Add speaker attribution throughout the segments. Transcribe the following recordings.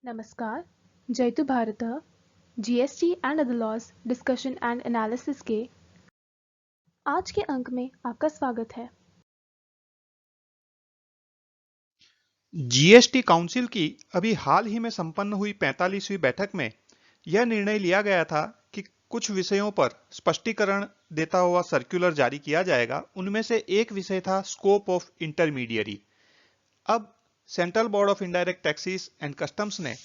Speaker 1: नमस्कार, जयतु भारतः GST and other laws discussion and analysis के आज के अंक में आपका स्वागत है।
Speaker 2: जीएसटी काउंसिल की अभी हाल ही में संपन्न हुई 45वीं बैठक में यह निर्णय लिया गया था कि कुछ विषयों पर स्पष्टीकरण देता हुआ सर्कुलर जारी किया जाएगा। उनमें से एक विषय था स्कोप ऑफ इंटरमीडियरी। अब central board of indirect taxes and customs ने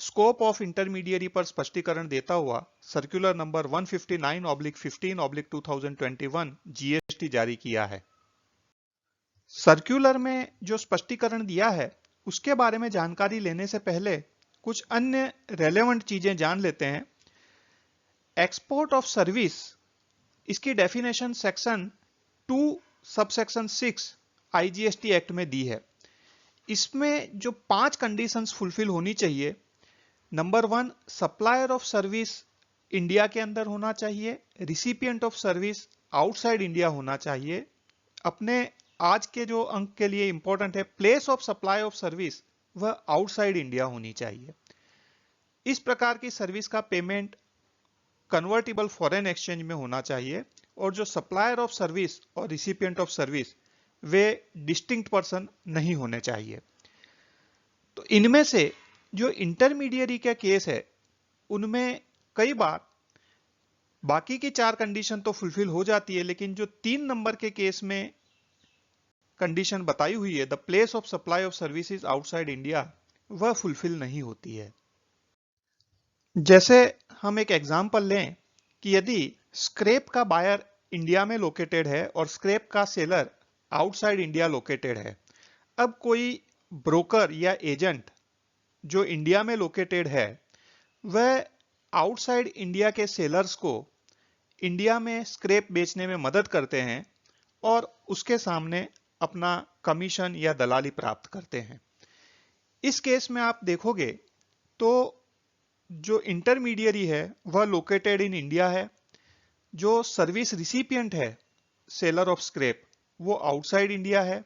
Speaker 2: स्कोप ऑफ इंटरमीडियरी पर स्पष्टीकरण देता हुआ सर्कुलर नंबर 159/15/2021 जीएसटी जारी किया है। सर्कुलर में जो स्पष्टीकरण दिया है उसके बारे में जानकारी लेने से पहले कुछ अन्य रेलेवेंट चीजें जान लेते हैं। एक्सपोर्ट ऑफ सर्विस, इसकी definition section 2 subsection 6 IGST act में दी है। इसमें जो 5 कंडीशंस फुलफिल होनी चाहिए। Number 1, supplier of service India के अंदर होना चाहिए। Recipient of service outside India होना चाहिए। अपने आज के जो अंक के लिए इंपॉर्टेंट है, place of supply of service वह आउटसाइड इंडिया होनी चाहिए। इस प्रकार की सर्विस का पेमेंट कन्वर्टिबल फॉरेन एक्सचेंज में होना चाहिए। और जो सप्लायर ऑफ सर्विस और recipient of service way distinct person नहीं होने चाहिए। तो इनमें से जो इंटरमीडियरी का केस है उनमें कई बार बाकी की 4 कंडीशन तो फुलफिल हो जाती है, लेकिन जो 3 नंबर के केस में कंडीशन बताई हुई है, the place of supply of services outside India, वह फुलफिल नहीं होती है। जैसे हम एक एग्जांपल लें कि यदि स्क्रैप का बायर इंडिया में लोकेटेड है और स्क्रैप का सेलर आउटसाइड इंडिया लोकेटेड है। अब कोई ब्रोकर या एजेंट जो इंडिया में लोकेटेड है वह आउटसाइड इंडिया के सेलर्स को इंडिया में स्क्रैप बेचने में मदद करते हैं और उसके सामने अपना कमीशन या दलाली प्राप्त करते हैं। इस केस में आप देखोगे तो जो इंटरमीडियरी है वह लोकेटेड इन इंडिया है। जो सर्विस रिसिपिएंट है सेलर ऑफ स्क्रैप वो आउटसाइड इंडिया है।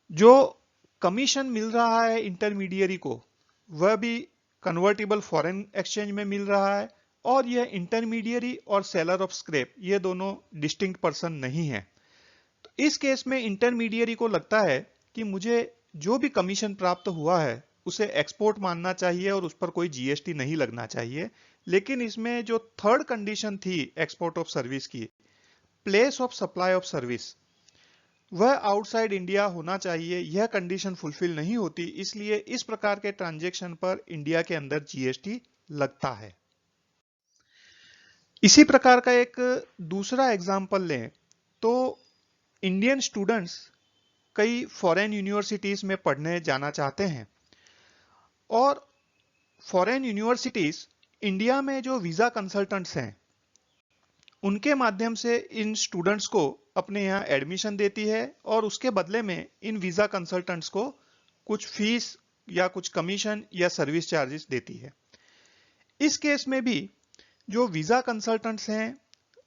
Speaker 2: जो कमीशन मिल रहा है इंटरमीडियरी को वह भी कन्वर्टिबल फॉरेन एक्सचेंज में मिल रहा है। और यह इंटरमीडियरी और सेलर ऑफ स्क्रैप ये दोनों डिस्टिंक्ट पर्सन नहीं है। तो इस केस में इंटरमीडियरी को लगता है कि मुझे जो भी कमीशन प्राप्त हुआ है उसे एक्सपोर्ट मानना चाहिए और उस पर कोई जीएसटी नहीं लगना चाहिए। लेकिन इसमें जो थर्ड कंडीशन थी एक्सपोर्ट ऑफ सर्विस की, place of supply of service, वह आउटसाइड इंडिया होना चाहिए। यह कंडीशन फुलफिल नहीं होती, इसलिए इस प्रकार के ट्रांजैक्शन पर इंडिया के अंदर जीएसटी लगता है। इसी प्रकार का एक दूसरा एग्जांपल लें तो इंडियन स्टूडेंट्स कई फॉरेन यूनिवर्सिटीज में पढ़ने जाना चाहते हैं और फॉरेन यूनिवर्सिटीज इंडिया में जो वीजा कंसल्टेंट्स हैं उनके माध्यम से इन स्टूडेंट्स को अपने यहाँ एडमिशन देती है और उसके बदले में इन वीजा कंसल्टेंट्स को कुछ फीस या कुछ कमीशन या सर्विस चार्जेस देती है। इस केस में भी जो वीजा कंसल्टेंट्स हैं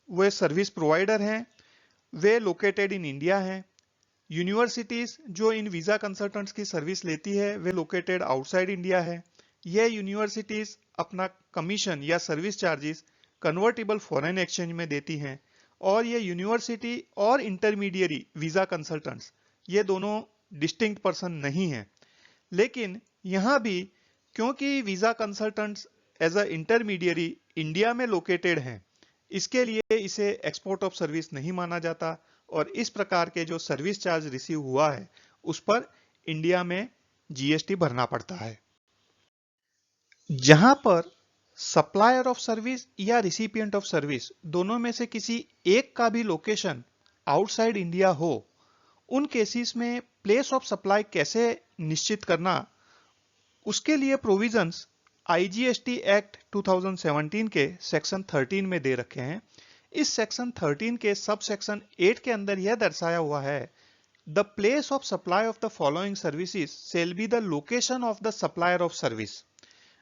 Speaker 2: वे सर्विस प्रोवाइडर हैं, वे लोकेटेड इन इंडिया हैं। यूनिवर्सिटीज जो इन वीजा कंसल्टेंट्स की सर्विस लेती है वे लोकेटेड आउटसाइड इंडिया है। यह यूनिवर्सिटीज अपना कमीशन या service charges convertible foreign exchange में देती हैं। और ये यूनिवर्सिटी और इंटरमीडियरी वीजा कंसल्टेंट्स ये दोनों डिस्टिंक्ट पर्सन नहीं हैं। लेकिन यहां भी क्योंकि visa consultants as a intermediary India में लोकेटेड हैं, इसके लिए इसे एक्सपोर्ट ऑफ सर्विस नहीं माना जाता और इस प्रकार के जो सर्विस चार्ज रिसीव हुआ है उस पर इंडिया में जीएसटी भरना पड़ता है। जहां पर सप्लायर ऑफ सर्विस या रिसिपिएंट ऑफ सर्विस दोनों में से किसी एक का भी लोकेशन आउटसाइड इंडिया हो, उन केसेस में प्लेस ऑफ सप्लाई कैसे निश्चित करना, उसके लिए प्रोविजंस आईजीएसटी एक्ट 2017 के सेक्शन 13 में दे रखे हैं। इस सेक्शन 13 के सब सेक्शन 8 के अंदर यह दर्शाया हुआ है, the place of supply of the following services shall be the location of the supplier of service.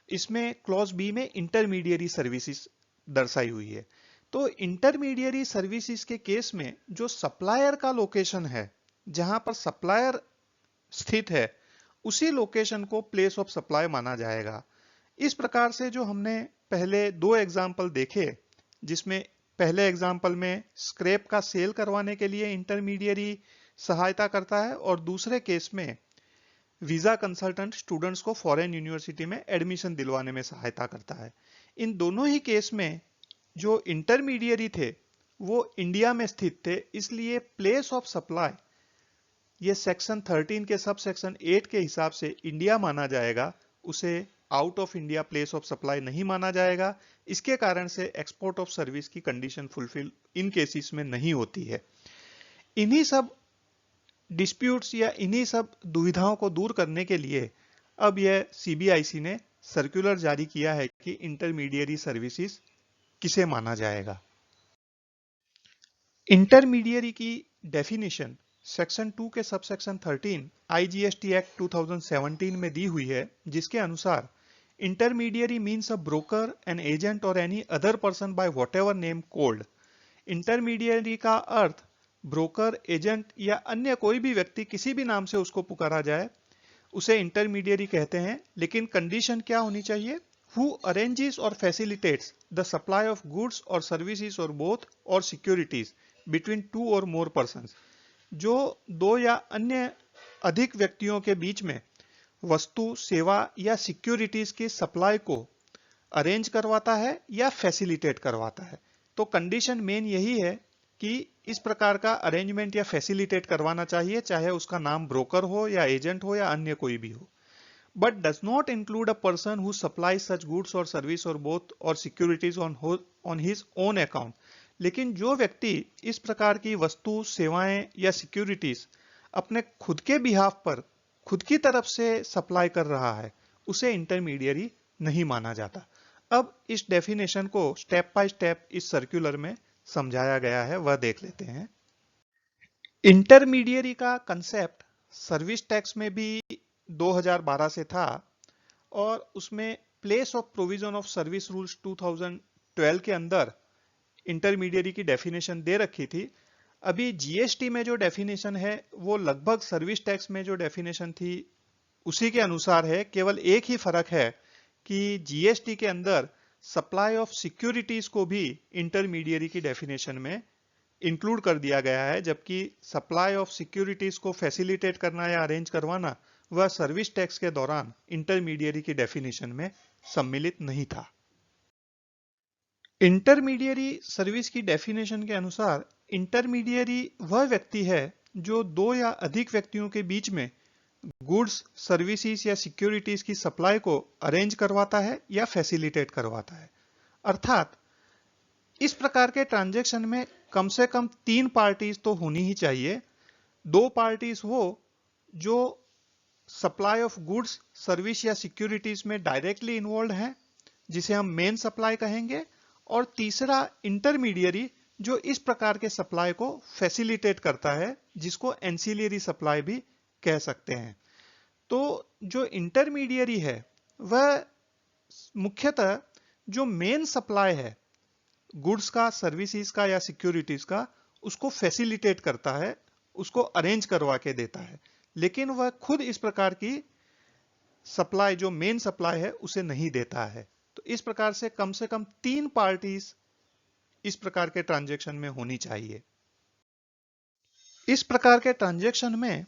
Speaker 2: इसमें क्लॉज बी में इंटरमीडियरी सर्विसेज दर्शाई हुई है। तो इंटरमीडियरी सर्विसेज के केस में जो सप्लायर का लोकेशन है, जहां पर सप्लायर स्थित है, उसी लोकेशन को प्लेस ऑफ सप्लाई माना जाएगा। इस प्रकार से जो हमने पहले दो एग्जाम्पल देखे, जिसमें पहले एग्जाम्पल में स्क्रैप का सेल करवाने के लिए इंटरमीडियरी सहायता करता है और दूसरे केस में वीजा कंसल्टेंट स्टूडेंट्स को फॉरेन यूनिवर्सिटी में एडमिशन दिलवाने में सहायता करता है। इन दोनों ही केस में जो इंटरमीडियरी थे वो इंडिया में स्थित थे, इसलिए प्लेस ऑफ सप्लाई ये सेक्शन 13 के सब सेक्शन 8 के हिसाब से इंडिया माना जाएगा, उसे out of India place of supply नहीं माना जाएगा। इसके कारण से एक्सपोर्ट ऑफ सर्विस की कंडीशन फुलफिल इन केसेस में नहीं होती है। इन्हीं सब डिस्प्यूट्स या इन्हीं सब दुविधाओं को दूर करने के लिए अब यह सीबीआईसी ने सर्कुलर जारी किया है कि इंटरमीडियरी सर्विसेज किसे माना जाएगा। इंटरमीडियरी की डेफिनेशन सेक्शन 2 के सबसेक्शन 13 आईजीएसटी एक्ट 2017 में दी हुई है, जिसके अनुसार intermediary means a broker, an agent और any other person by whatever name called. Intermediary का अर्थ ब्रोकर, एजेंट या अन्य कोई भी व्यक्ति किसी भी नाम से उसको पुकारा जाए उसे इंटरमीडियरी कहते हैं। लेकिन कंडीशन क्या होनी चाहिए? हु अरेंजेस और facilitates the supply of goods और सर्विसेज और बोथ और सिक्योरिटीज बिटवीन टू और मोर पर्सन्स। जो दो या अन्य अधिक व्यक्तियों के बीच में वस्तु, सेवा या सिक्योरिटीज की सप्लाई को अरेंज करवाता है या फैसिलिटेट करवाता है। तो कंडीशन मेन यही है कि इस प्रकार का अरेंजमेंट या फैसिलिटेट करवाना चाहिए, चाहे उसका नाम ब्रोकर हो या एजेंट हो या अन्य कोई भी हो। But does not include a person who supply such goods और सर्विस और बोथ और securities on his own account. लेकिन जो व्यक्ति इस प्रकार की वस्तु, सेवाएं या सिक्योरिटीज अपने खुद के बिहाफ पर खुद की तरफ से सप्लाई कर रहा है, उसे इंटरमीडियरी नहीं माना जाता। अब इस डेफिनेशन को स्टेप बाय स्टेप इस सर्कुलर में समझाया गया है, वह देख लेते हैं। इंटरमीडियरी का कंसेप्ट सर्विस टैक्स में भी 2012 से था और उसमें place of provision of service rules 2012 के अंदर इंटरमीडियरी की डेफिनेशन दे रखी थी। अभी जीएसटी में जो डेफिनेशन है वो लगभग सर्विस टैक्स में जो डेफिनेशन थी उसी के अनुसार है। केवल एक ही फर्क है कि जीएसटी के अंदर सप्लाई ऑफ सिक्योरिटीज को भी इंटरमीडियरी की डेफिनेशन में इंक्लूड कर दिया गया है, जबकि सप्लाई ऑफ सिक्योरिटीज को फैसिलिटेट करना या अरेंज करवाना वह सर्विस टैक्स के दौरान इंटरमीडियरी की डेफिनेशन में सम्मिलित नहीं था। इंटरमीडियरी सर्विस की डेफिनेशन के अनुसार इंटरमीडियरी वह व्यक्ति है जो दो या अधिक व्यक्तियों के बीच में गुड्स, सर्विसेज या सिक्योरिटीज की सप्लाई को अरेंज करवाता है या फैसिलिटेट करवाता है। अर्थात इस प्रकार के ट्रांजैक्शन में कम से कम 3 पार्टीज तो होनी ही चाहिए। 2 पार्टीज वो जो सप्लाई ऑफ गुड्स, सर्विस या सिक्योरिटीज में डायरेक्टली इन्वॉल्व हैं, जिसे हम मेन सप्लाई कहेंगे, और तीसरा इंटरमीडियरी जो इस प्रकार के सप्लाई को फैसिलिटेट करता है, जिसको एंसिलियरी सप्लाई भी कह सकते हैं। तो जो इंटरमीडियरी है वह मुख्यतः जो मेन सप्लाई है गुड्स का, सर्विसेज का या सिक्योरिटीज का, उसको फैसिलिटेट करता है, उसको अरेंज करवा के देता है, लेकिन वह खुद इस प्रकार की सप्लाई जो मेन सप्लाई है उसे नहीं देता है। तो इस प्रकार से कम 3 पार्टीज इस प्रकार के ट्रांजैक्शन में होनी चाहिए। इस प्रकार के ट्रांजैक्शन में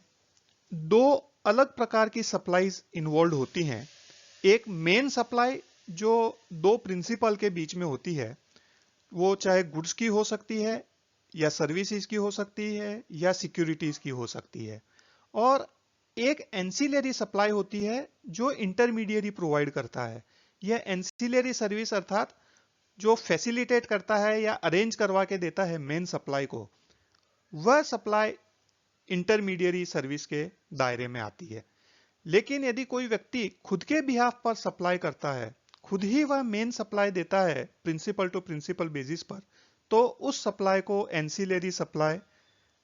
Speaker 2: 2 अलग प्रकार की सप्लाईज इन्वॉल्व होती हैं। एक मेन सप्लाई जो 2 प्रिंसिपल के बीच में होती है, वो चाहे गुड्स की हो सकती है या सर्विसेज की हो सकती है या सिक्योरिटीज की हो सकती है। और एक एंसिलरी सप्लाई होती है जो इंटरमीडियरी प्रोवाइड करता है। यह एंसिलरी सर्विस अर्थात जो फैसिलिटेट करता है या अरेंज करवा के देता है मेन सप्लाई को, वह सप्लाई इंटरमीडियरी सर्विस के दायरे में आती है। लेकिन यदि कोई व्यक्ति खुद के बिहाफ पर सप्लाई करता है, खुद ही वह मेन सप्लाई देता है प्रिंसिपल टू प्रिंसिपल बेसिस पर, तो उस सप्लाई को एंसिलरी सप्लाई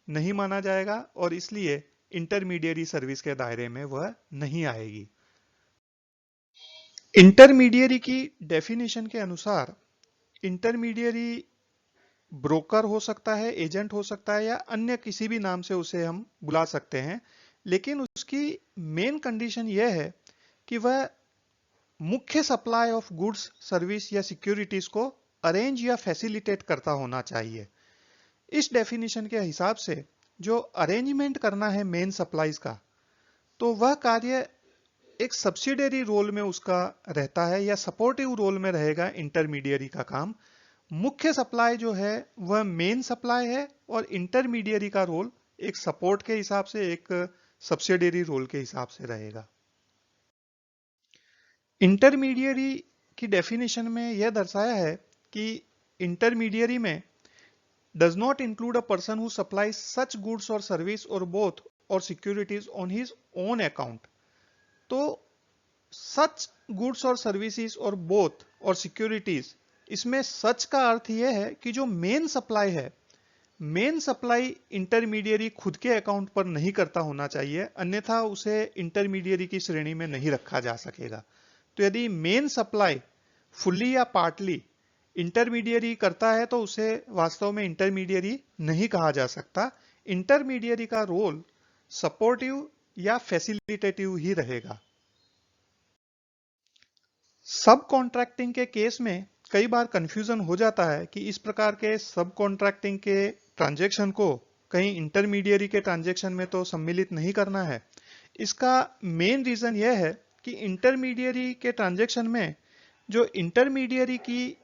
Speaker 2: नहीं माना जाएगा और इसलिए इंटरमीडियरी सर्विस के दायरे में वह नहीं आएगी। इंटरमीडियरी की डेफिनेशन के अनुसार इंटरमीडियरी ब्रोकर हो सकता है, एजेंट हो सकता है या अन्य किसी भी नाम से उसे हम बुला सकते हैं, लेकिन उसकी मेन कंडीशन यह है कि वह मुख्य सप्लाई ऑफ गुड्स, सर्विस या सिक्योरिटीज को अरेंज या फैसिलिटेट करता होना चाहिए। इस डेफिनेशन के हिसाब से जो अरेंजमेंट करना है मेन सप्लाईज का, तो वह कार्य एक सब्सिडियरी रोल में उसका रहता है या सपोर्टिव रोल में रहेगा इंटरमीडियरी का काम। मुख्य सप्लाई जो है वह मेन सप्लाई है और इंटरमीडियरी का रोल एक सपोर्ट के हिसाब से, एक सब्सिडियरी रोल के हिसाब से रहेगा। इंटरमीडियरी की डेफिनेशन में यह दर्शाया है कि इंटरमीडियरी में does not include a person who supplies such goods or service or both or securities on his own account। तो such goods और services और both और securities, इसमें सच का अर्थ यह है कि जो मेन सप्लाई है, मेन सप्लाई इंटरमीडियरी खुद के अकाउंट पर नहीं करता होना चाहिए, अन्यथा उसे इंटरमीडियरी की श्रेणी में नहीं रखा जा सकेगा। तो यदि मेन सप्लाई फुल्ली या पार्टली इंटरमीडियरी करता है तो उसे वास्तव में इंटरमीडियरी नहीं कहा जा सकता। इंटरमीडियरी का रोल सपोर्टिव या फैसिलिटेटिव ही रहेगा। सब कॉन्ट्रैक्टिंग के केस में कई बार कंफ्यूजन हो जाता है कि इस प्रकार के सब कॉन्ट्रैक्टिंग के ट्रांजैक्शन को कहीं इंटरमीडियरी के ट्रांजैक्शन में तो सम्मिलित नहीं करना है। इसका मेन रीजन यह है कि इंटरमीडियरी के ट्रांजैक्शन में जो इंटरमीडियरी की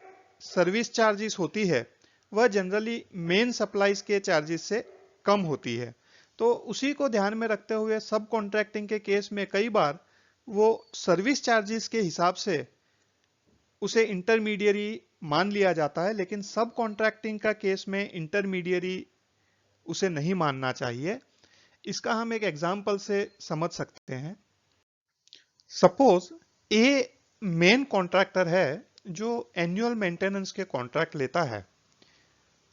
Speaker 2: सर्विस चार्जेस होती है वह जनरली मेन सप्लाईज के चार्जेस से कम होती है। तो उसी को ध्यान में रखते हुए सब कॉन्ट्रैक्टिंग के केस में कई बार वो सर्विस चार्जेस के हिसाब से उसे इंटरमीडियरी मान लिया जाता है, लेकिन सब कॉन्ट्रैक्टिंग का केस में इंटरमीडियरी उसे नहीं मानना चाहिए। इसका हम एक एग्जांपल से समझ सकते हैं। सपोज ए मेन कॉन्ट्रैक्टर है जो एनुअल मेंटेनेंस के कॉन्ट्रैक्ट लेता है।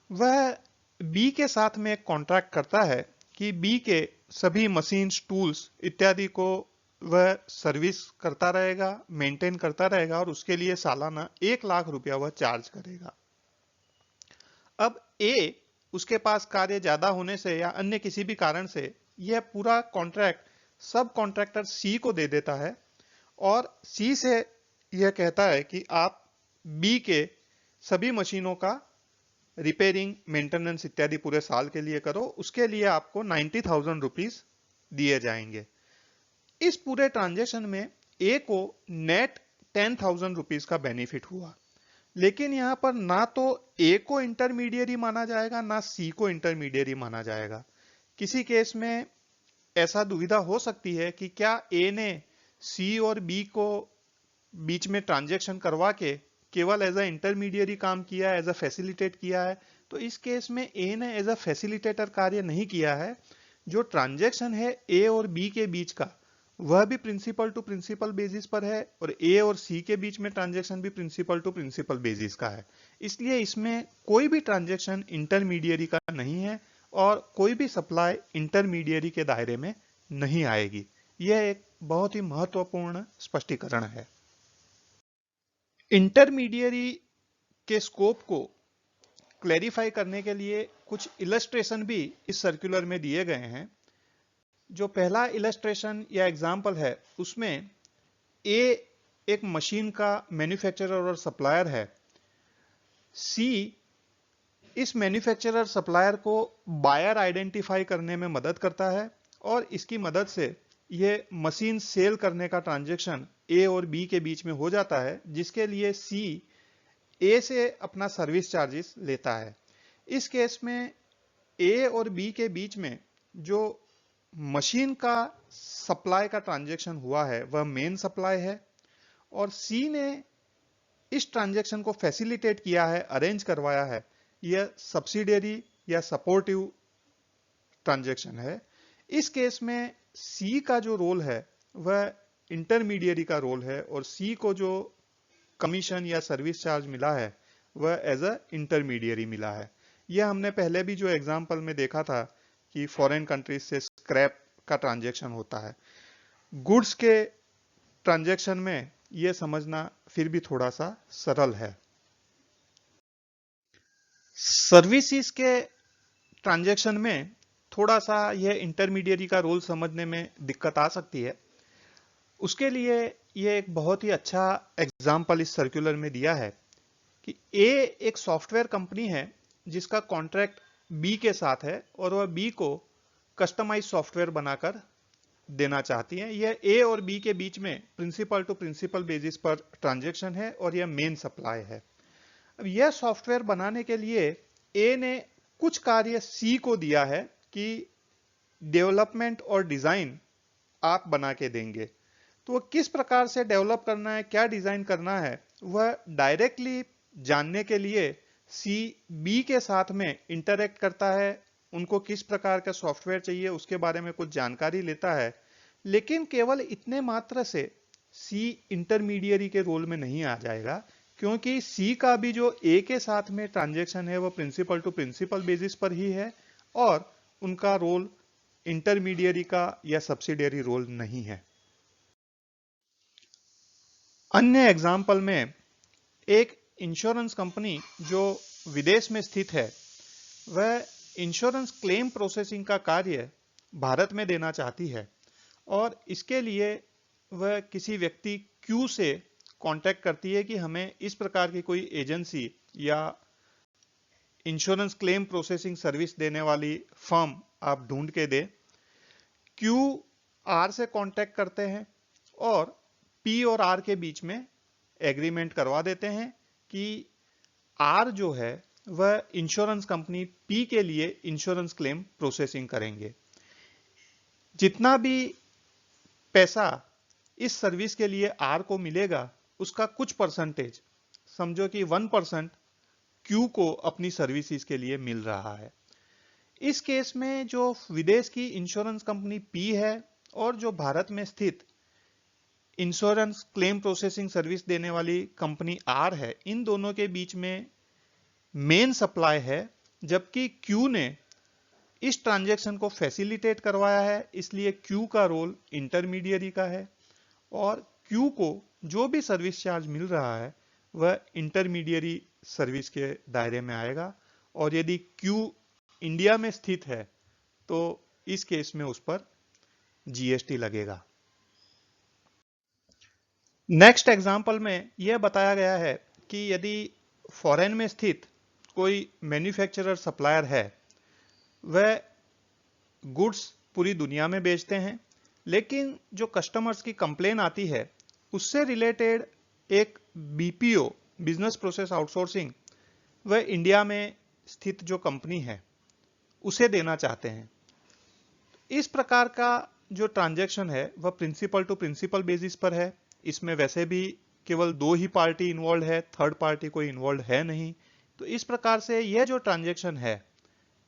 Speaker 2: वह बी के साथ में एक कॉन्ट्रैक्ट करता है कि बी के सभी मशीन्स, टूल्स इत्यादि को वह सर्विस करता रहेगा, मेंटेन करता रहेगा और उसके लिए सालाना 1 लाख रुपया वह चार्ज करेगा। अब ए उसके पास कार्य ज्यादा होने से या अन्य किसी भी कारण से यह पूरा कॉन्ट्रैक्ट सब कॉन्ट्रैक्टर सी को दे देता है और सी से यह कहता है कि आप बी के सभी मशीनों का रिपेयरिंग, मेंटेनेंस इत्यादि पूरे साल के लिए करो, उसके लिए आपको 90,000 रुपीज दिए जाएंगे। इस पूरे ट्रांजेक्शन में ए को नेट 10,000 रुपीज का बेनिफिट हुआ, लेकिन यहां पर ना तो ए को इंटरमीडियरी माना जाएगा ना सी को इंटरमीडियरी माना जाएगा। किसी केस में ऐसा दुविधा हो सकती है कि क्या ए ने सी और बी को बीच में ट्रांजैक्शन करवा के केवल एज अ इंटरमीडियरी काम किया है, एज अ फैसिलिटेट किया है। तो इस केस में ए ने एज अ फैसिलिटेटर कार्य नहीं किया है। जो ट्रांजैक्शन है ए और बी के बीच का वह भी प्रिंसिपल टू प्रिंसिपल बेसिस पर है और ए और सी के बीच में ट्रांजैक्शन भी प्रिंसिपल टू प्रिंसिपल बेसिस का है। इसलिए इसमें कोई भी ट्रांजैक्शन इंटरमीडियरी का नहीं है और कोई भी सप्लाई इंटरमीडियरी के दायरे में नहीं आएगी। यह एक बहुत ही महत्वपूर्ण स्पष्टीकरण है। इंटरमीडियरी के स्कोप को क्लैरिफाई करने के लिए कुछ इलस्ट्रेशन भी इस सर्कुलर में दिए गए हैं। जो पहला इलस्ट्रेशन या एग्जाम्पल है उसमें ए एक मशीन का मैन्युफैक्चरर और सप्लायर है। सी इस मैन्युफैक्चरर सप्लायर को बायर आइडेंटिफाई करने में मदद करता है और इसकी मदद से यह मशीन सेल करने का ट्रांजैक्शन ए और बी के बीच में हो जाता है, जिसके लिए सी ए से अपना सर्विस चार्जेस लेता है। इस केस में ए और बी के बीच में जो मशीन का सप्लाई का ट्रांजैक्शन हुआ है वह मेन सप्लाई है और सी ने इस ट्रांजैक्शन को फैसिलिटेट किया है, अरेंज करवाया है, यह सब्सिडियरी या सपोर्टिव ट्रांजैक्शन है। इस केस में सी का जो रोल है वह इंटरमीडियरी का रोल है और सी को जो कमीशन या सर्विस चार्ज मिला है वह एज अ इंटरमीडियरी मिला है। यह हमने पहले भी जो एग्जांपल में देखा था कि फॉरेन कंट्रीज से स्क्रैप का ट्रांजैक्शन होता है। गुड्स के ट्रांजैक्शन में यह समझना फिर भी थोड़ा सा सरल है। सर्विसेज के ट्रांजैक्शन में थोड़ा सा यह इंटरमीडिएरी का रोल समझने में दिक्कत आ सकती है। उसके लिए यह एक बहुत ही अच्छा एग्जाम्पल इस सर्कुलर में दिया है कि ए एक सॉफ्टवेयर कंपनी है जिसका कॉन्ट्रैक्ट बी के साथ है और वह बी को कस्टमाइज सॉफ्टवेयर बनाकर देना चाहती है। यह ए और बी के बीच में प्रिंसिपल टू प्रिंसिपल बेसिस पर ट्रांजैक्शन है और यह मेन सप्लाई है। अब यह सॉफ्टवेयर बनाने के लिए ए ने कुछ कार्य सी को दिया है कि डेवलपमेंट और डिजाइन आप बना के देंगे। तो वह किस प्रकार से डेवलप करना है, क्या डिजाइन करना है, वह डायरेक्टली जानने के लिए सी बी के साथ में इंटरेक्ट करता है, उनको किस प्रकार का सॉफ्टवेयर चाहिए उसके बारे में कुछ जानकारी लेता है। लेकिन केवल इतने मात्र से सी इंटरमीडिएरी के रोल में नहीं आ जाएगा, क्योंकि सी का भी जो ए के साथ में ट्रांजैक्शन है वो प्रिंसिपल टू प्रिंसिपल बेसिस पर ही है और उनका रोल इंटरमीडिएरी का या सब्सिडियरी रोल नहीं है। अन्य एग्जाम्पल में एक इंश्योरेंस कंपनी जो विदेश में स्थित है वह इंश्योरेंस क्लेम प्रोसेसिंग का कार्य भारत में देना चाहती है और इसके लिए वह किसी व्यक्ति क्यू से कांटेक्ट करती है कि हमें इस प्रकार की कोई एजेंसी या इंश्योरेंस क्लेम प्रोसेसिंग सर्विस देने वाली फर्म आप ढूंढ के दे। क्यू आर से कांटेक्ट करते हैं और पी और आर के बीच में एग्रीमेंट करवा देते हैं कि आर जो है वह इंश्योरेंस कंपनी पी के लिए इंश्योरेंस क्लेम प्रोसेसिंग करेंगे। जितना भी पैसा इस सर्विस के लिए आर को मिलेगा उसका कुछ परसेंटेज, समझो कि 1% क्यू को अपनी सर्विसेज के लिए मिल रहा है। इस केस में जो विदेश की इंश्योरेंस कंपनी पी है और जो भारत में स्थित इंश्योरेंस क्लेम प्रोसेसिंग सर्विस देने वाली कंपनी आर है, इन दोनों के बीच में मेन सप्लाई है, जबकि क्यू ने इस ट्रांजैक्शन को फैसिलिटेट करवाया है, इसलिए क्यू का रोल इंटरमीडिएरी का है और क्यू को जो भी सर्विस चार्ज मिल रहा है वह इंटरमीडिएरी सर्विस के दायरे में आएगा और यदि क्यू इंडिया में स्थित है तो इस केस में उस पर जीएसटी लगेगा। नेक्स्ट एग्जाम्पल में यह बताया गया है कि यदि फॉरेन में स्थित कोई मैन्युफैक्चरर सप्लायर है, वह गुड्स पूरी दुनिया में बेचते हैं, लेकिन जो कस्टमर्स की कंप्लेन आती है उससे रिलेटेड एक बीपीओ बिजनेस प्रोसेस आउटसोर्सिंग वह इंडिया में स्थित जो कंपनी है उसे देना चाहते हैं। इस प्रकार का जो ट्रांजैक्शन है वह प्रिंसिपल टू प्रिंसिपल बेसिस पर है। इसमें वैसे भी केवल दो ही पार्टी इन्वॉल्व है, थर्ड पार्टी कोई इन्वॉल्व है नहीं। तो इस प्रकार से यह जो ट्रांजैक्शन है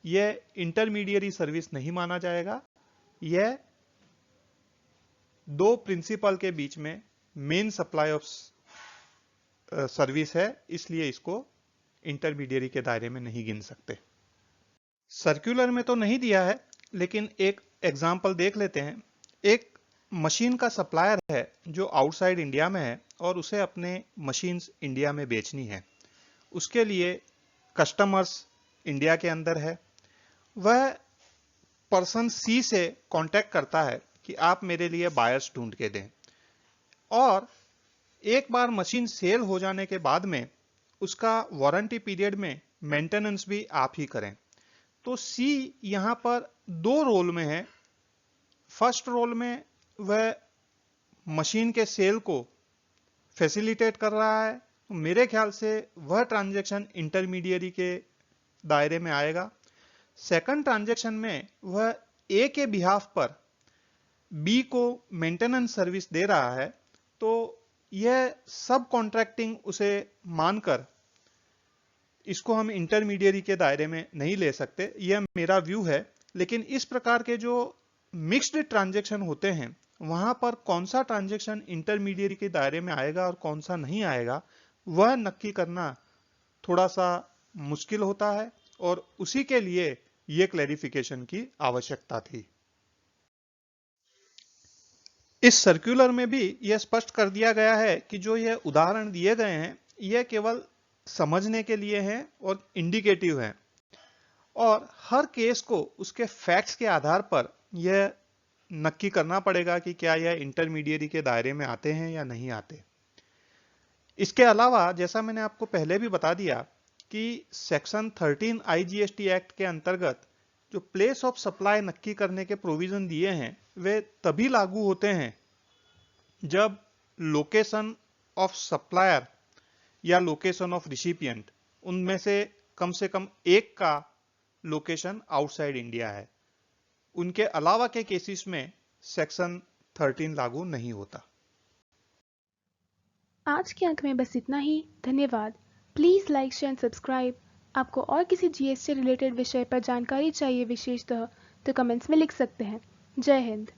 Speaker 2: यह इंटरमीडिएरी सर्विस नहीं माना जाएगा, यह दो प्रिंसिपल के बीच में मेन सप्लाई ऑफ सर्विस है, इसलिए इसको इंटरमीडिएरी के दायरे में नहीं गिन सकते। सर्कुलर में तो नहीं दिया है, लेकिन एक एग्जाम्पल देख लेते हैं। एक मशीन का सप्लायर है जो आउटसाइड इंडिया में है और उसे अपने मशीन्स इंडिया में बेचनी है। उसके लिए कस्टमर्स इंडिया के अंदर है। वह पर्सन सी से कांटेक्ट करता है कि आप मेरे लिए बायर्स ढूंढ के दें और एक बार मशीन सेल हो जाने के बाद में उसका वारंटी पीरियड में मेंटेनेंस भी आप ही करें। तो सी यहां पर दो रोल में है। फर्स्ट रोल में वह मशीन के सेल को फैसिलिटेट कर रहा है, मेरे ख्याल से वह ट्रांजैक्शन इंटरमीडिएरी के दायरे में आएगा। सेकंड ट्रांजैक्शन में वह ए के बिहाफ पर बी को मेंटेनेंस सर्विस दे रहा है, तो यह सब कॉन्ट्रैक्टिंग उसे मानकर इसको हम इंटरमीडिएरी के दायरे में नहीं ले सकते, यह मेरा व्यू है। लेकिन इस प्रकार के जो मिक्स्ड ट्रांजैक्शन होते हैं वहां पर कौन सा ट्रांजैक्शन इंटरमीडिएरी के दायरे में आएगा और कौन सा नहीं आएगा वह नक्की करना थोड़ा सा मुश्किल होता है और उसी के लिए यह क्लैरिफिकेशन की आवश्यकता थी। इस सर्कुलर में भी यह स्पष्ट कर दिया गया है कि जो यह उदाहरण दिए गए हैं यह केवल समझने के लिए हैं और इंडिकेटिव हैं और हर केस को उसके फैक्ट्स के आधार पर यह नक्की करना पड़ेगा कि क्या यह इंटरमीडिएरी के दायरे में आते हैं या नहीं आते। इसके अलावा जैसा मैंने आपको पहले भी बता दिया कि सेक्शन 13 आईजीएसटी एक्ट के अंतर्गत जो प्लेस ऑफ सप्लाई नक्की करने के प्रोविजन दिए हैं वे तभी लागू होते हैं जब लोकेशन ऑफ सप्लायर या लोकेशन ऑफ रिसिपिएंट उनमें से कम एक का लोकेशन आउटसाइड इंडिया है। उनके अलावा के केसेस में सेक्शन 13 लागू नहीं होता।
Speaker 1: आज के अंक में बस इतना ही। धन्यवाद। Please like share and subscribe. आपको और किसी जीएसटी रिलेटेड विषय पर जानकारी चाहिए विशेषतः तो कमेंट्स में लिख सकते हैं। जय हिंद।